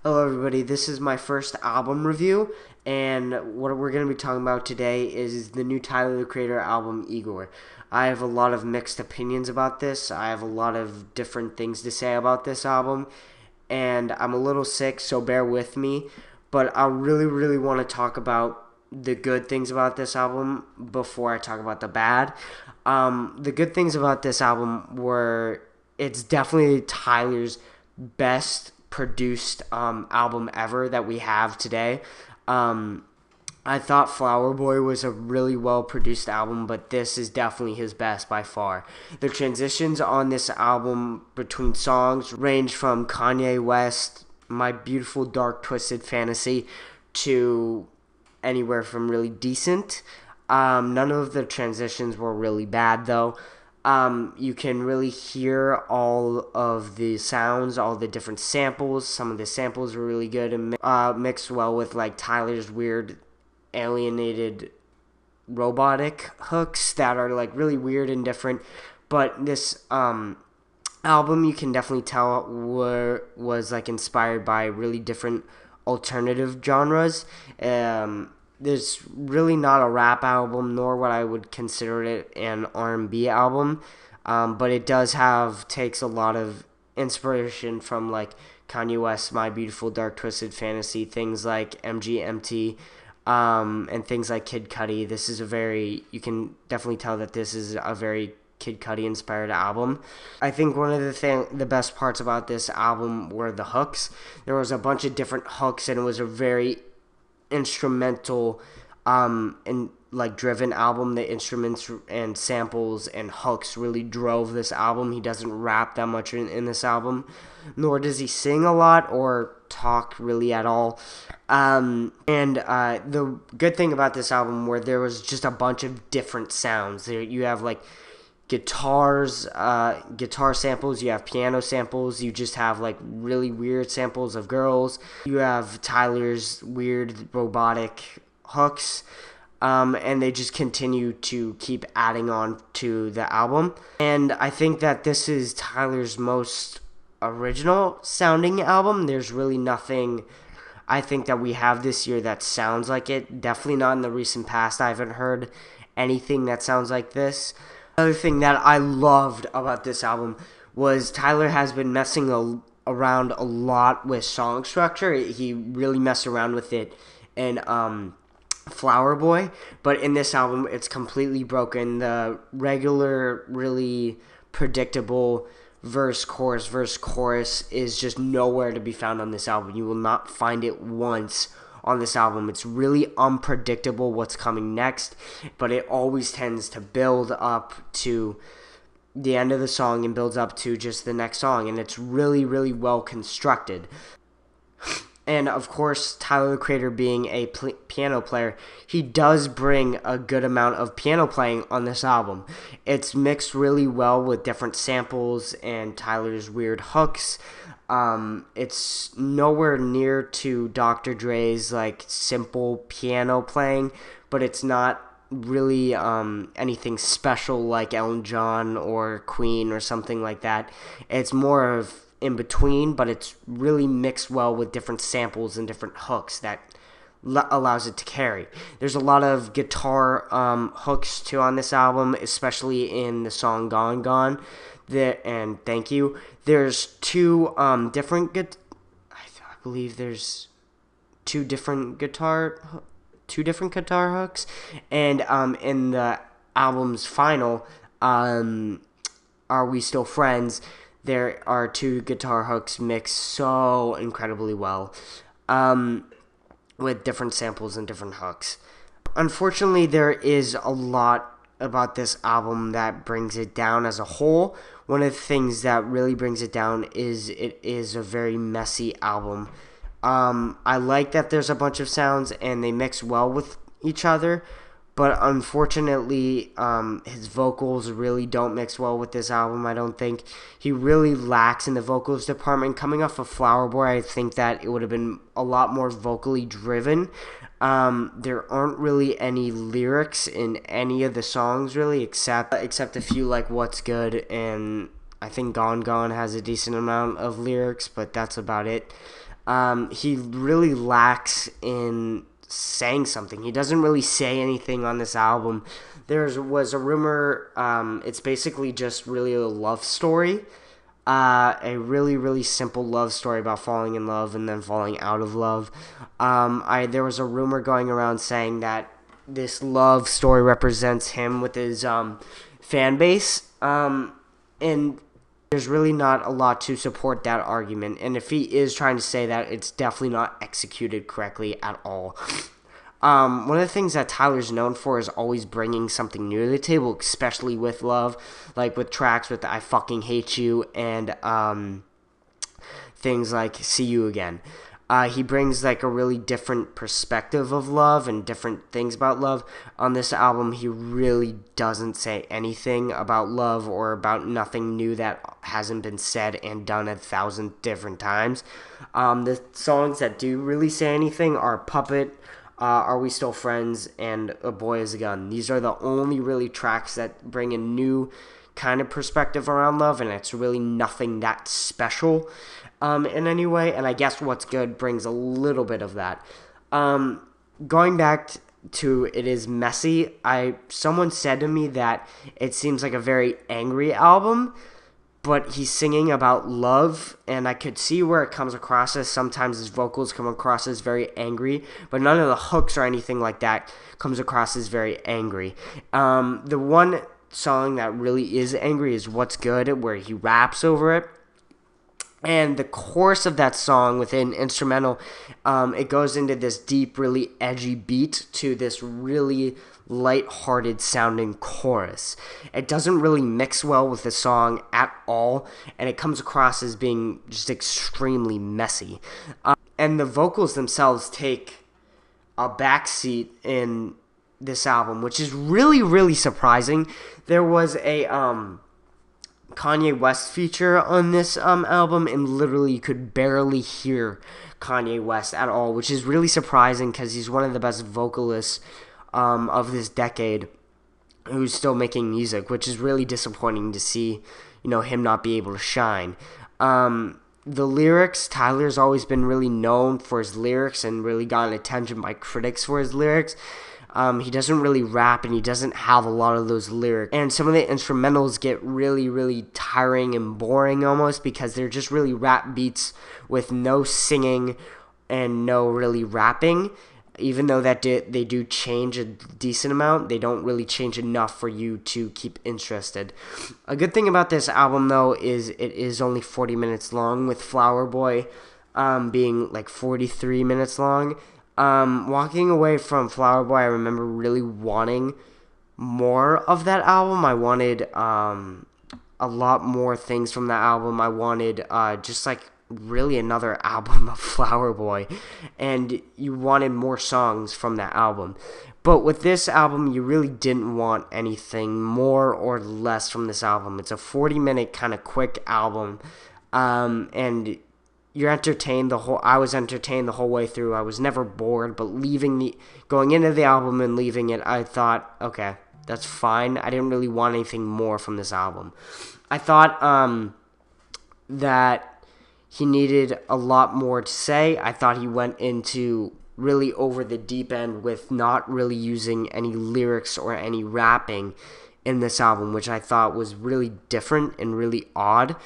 Hello everybody, this is my first album review, and what we're going to be talking about today is the new Tyler, the Creator album, Igor. I have a lot of mixed opinions about this. I have a lot of different things to say about this album, and I'm a little sick, so bear with me, but I really want to talk about the good things about this album before I talk about the bad. The good things about this album were it's definitely Tyler's best produced album ever that we have today. I thought Flower Boy was a really well produced album, but this is definitely his best by far. The transitions on this album between songs range from Kanye West, My Beautiful Dark Twisted Fantasy, to anywhere from really decent. None of the transitions were really bad though. You can really hear all of the sounds, all the different samples. Some of the samples were really good and mixed well with like Tyler's weird alienated robotic hooks that are like really weird and different. But this album, you can definitely tell was like inspired by really different alternative genres. There's really not a rap album, nor what I would consider it an R&B album, but it does takes a lot of inspiration from like Kanye West's My Beautiful Dark Twisted Fantasy, things like MGMT, and things like Kid Cudi. You can definitely tell that this is a very Kid Cudi inspired album. I think one of the best parts about this album were the hooks. There was a bunch of different hooks, and it was a very instrumental and like driven album. The instruments and samples and hooks really drove this album. He doesn't rap that much in this album, nor does he sing a lot or talk really at all. The good thing about this album where there was just a bunch of different sounds. You have like guitar samples, you have piano samples, you just have like really weird samples of girls, you have Tyler's weird robotic hooks, and they just continue to keep adding on to the album. And I think that this is Tyler's most original sounding album. There's really nothing I think that we have this year that sounds like it. Definitely not in the recent past. I haven't heard anything that sounds like this. Another thing that I loved about this album was Tyler has been messing around a lot with song structure. He really messed around with it in Flower Boy, but in this album it's completely broken. The regular, really predictable verse, chorus is just nowhere to be found on this album. You will not find it once on this album. It's really unpredictable what's coming next, but it always tends to build up to the end of the song and builds up to just the next song, and it's really well constructed. And of course, Tyler, the Creator, being a piano player, he does bring a good amount of piano playing on this album. It's mixed really well with different samples and Tyler's weird hooks. It's nowhere near to Dr. Dre's like simple piano playing, but it's not really anything special like Elton John or Queen or something like that. It's more of in between, but it's really mixed well with different samples and different hooks that allows it to carry. There's a lot of guitar hooks too on this album, especially in the song Gone Gone. And Thank You. There's two different I believe there's two different guitar hooks, and in the album's final, Are We Still Friends, there are two guitar hooks mixed so incredibly well, with different samples and different hooks. Unfortunately, there is a lot about this album that brings it down as a whole. One of the things that really brings it down is it is a very messy album. I like that there's a bunch of sounds and they mix well with each other, but unfortunately, his vocals really don't mix well with this album. I don't think he really lacks in the vocals department. Coming off of Flower Boy, I think that it would have been a lot more vocally driven. There aren't really any lyrics in any of the songs really, except a few like What's Good, and I think Gone Gone has a decent amount of lyrics, but that's about it. He really lacks in saying something. He doesn't really say anything on this album. There was a rumor, it's basically just really a love story. A really, really simple love story about falling in love and then falling out of love. There was a rumor going around saying that this love story represents him with his fan base. And there's really not a lot to support that argument. And if he is trying to say that, it's definitely not executed correctly at all. One of the things that Tyler's known for is always bringing something new to the table, especially with love, like with tracks with I Fucking Hate You and things like See You Again. He brings like a really different perspective of love and different things about love. On this album, he really doesn't say anything about love or about nothing new that hasn't been said and done 1,000 different times. The songs that do really say anything are Puppet, Are We Still Friends, and A Boy Is a Gun. These are the only really tracks that bring a new kind of perspective around love, and it's really nothing that special in any way. And I guess What's Good brings a little bit of that. Going back to It Is Messy, someone said to me that it seems like a very angry album, but he's singing about love, and I could see where it comes across as. Sometimes his vocals come across as very angry, but none of the hooks or anything like that comes across as very angry. The one song that really is angry is What's Good, where he raps over it. And the chorus of that song within instrumental, it goes into this deep, really edgy beat to this really light-hearted sounding chorus. It doesn't really mix well with the song at all, and it comes across as being just extremely messy. And the vocals themselves take a backseat in this album, which is really, really surprising. There was a Kanye West feature on this album, and literally you could barely hear Kanye West at all, which is really surprising because he's one of the best vocalists of this decade who's still making music, which is really disappointing to see, him not be able to shine. The lyrics, Tyler's always been really known for his lyrics and really gotten attention by critics for his lyrics. He doesn't really rap, and he doesn't have a lot of those lyrics. And some of the instrumentals get really, really tiring and boring almost because they're just really rap beats with no singing and no really rapping. Even though that they do change a decent amount, they don't really change enough for you to keep interested. A good thing about this album, though, is it is only 40 minutes long, with Flower Boy being like 43 minutes long. Walking away from Flower Boy, I remember really wanting more of that album. I wanted a lot more things from that album. I wanted just like really another album of Flower Boy, and you wanted more songs from that album. But with this album, you really didn't want anything more or less from this album. It's a 40-minute kind of quick album, and you're entertained I was entertained the whole way through. I was never bored, but going into the album and leaving it, I thought, okay, that's fine. I didn't really want anything more from this album. I thought that he needed a lot more to say. I thought he went into really over the deep end with not really using any lyrics or any rapping in this album, which I thought was really different and really odd.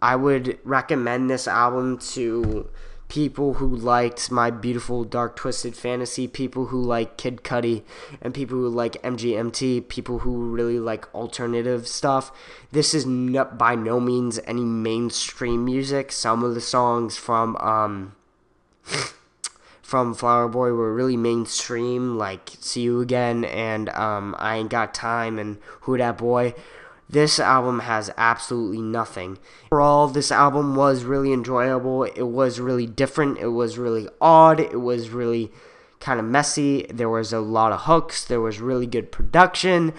I would recommend this album to people who liked My Beautiful Dark Twisted Fantasy, people who like Kid Cudi, and people who like MGMT, people who really like alternative stuff. This is by no means any mainstream music. Some of the songs from Flower Boy were really mainstream, like See You Again and I Ain't Got Time and Who Dat Boy. This album has absolutely nothing. Overall, this album was really enjoyable. It was really different. It was really odd. It was really kind of messy. There was a lot of hooks. There was really good production.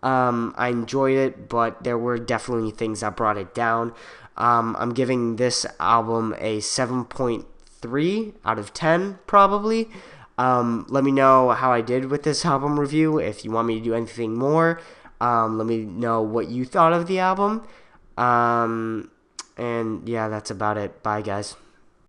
I enjoyed it, but there were definitely things that brought it down. I'm giving this album a 7.3 out of 10, probably. Let me know how I did with this album review. If you want me to do anything more, let me know what you thought of the album. And yeah, that's about it. Bye, guys.